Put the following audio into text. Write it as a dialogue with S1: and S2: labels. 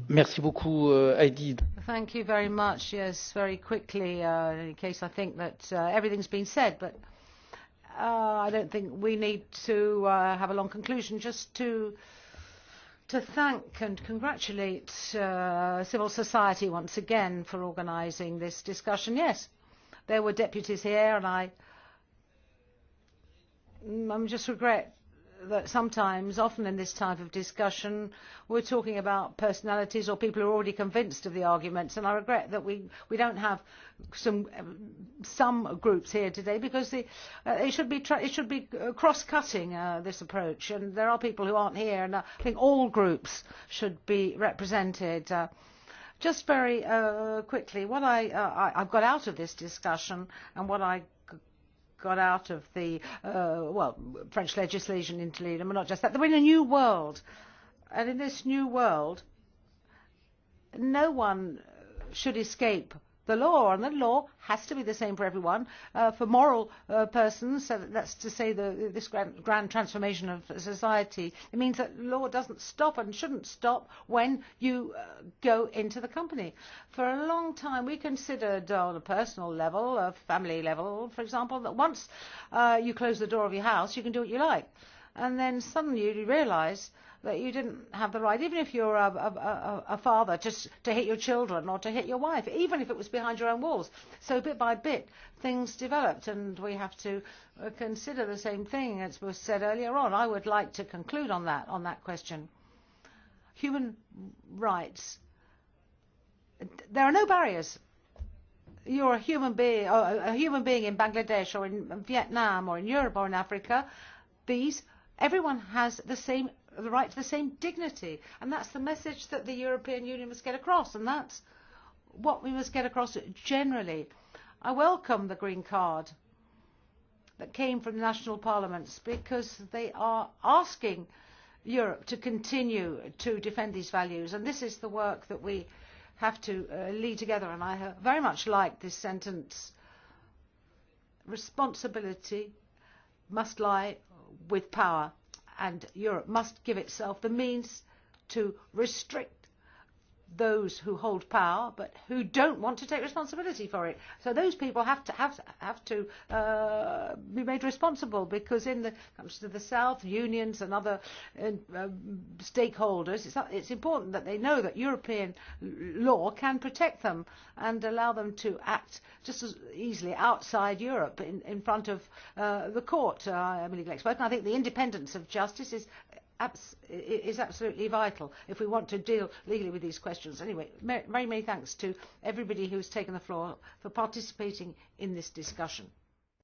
S1: Merci beaucoup, Heidi.
S2: Thank you very much. Yes, very quickly, in case I think that everything's been said, but I don't think we need to have a long conclusion, just to thank and congratulate civil society once again for organising this discussion. Yes, there were deputies here, and I just regret that sometimes, often in this type of discussion, we're talking about personalities or people who are already convinced of the arguments, and I regret that we don't have some groups here today, because it should be cross-cutting, this approach, and there are people who aren't here, and I think all groups should be represented. Just very quickly, what I've got out of this discussion, and what I got out of the French legislation in Italy, and not just that, we're in a new world, and in this new world, no one should escape the law, and the law has to be the same for everyone. For moral persons, so that's to say this grand transformation of society, it means that law doesn't stop and shouldn't stop when you go into the company. For a long time, we considered on a personal level, a family level, for example, that once you close the door of your house, you can do what you like. And then suddenly you realise that you didn't have the right, even if you're a father, just to hit your children or to hit your wife, even if it was behind your own walls. So bit by bit, things developed, and we have to consider the same thing as was said earlier on. I would like to conclude on that question. Human rights. There are no barriers. You're a human being in Bangladesh or in Vietnam or in Europe or in Africa. Everyone has the right to the same dignity, and that's the message that the European Union must get across, and that's what we must get across generally. I welcome the green card that came from the national parliaments, because they are asking Europe to continue to defend these values, and this is the work that we have to lead together. And I very much like this sentence: responsibility must lie with power, and Europe must give itself the means to restrict those who hold power but who don't want to take responsibility for it. So those people have to be made responsible, because in the comes to the South, unions and other stakeholders, it's important that they know that European law can protect them and allow them to act just as easily outside Europe in front of the court. I'm a legal expert, and I think the independence of justice is absolutely vital if we want to deal legally with these questions. Anyway, very many thanks to everybody who's taken the floor for participating in this discussion.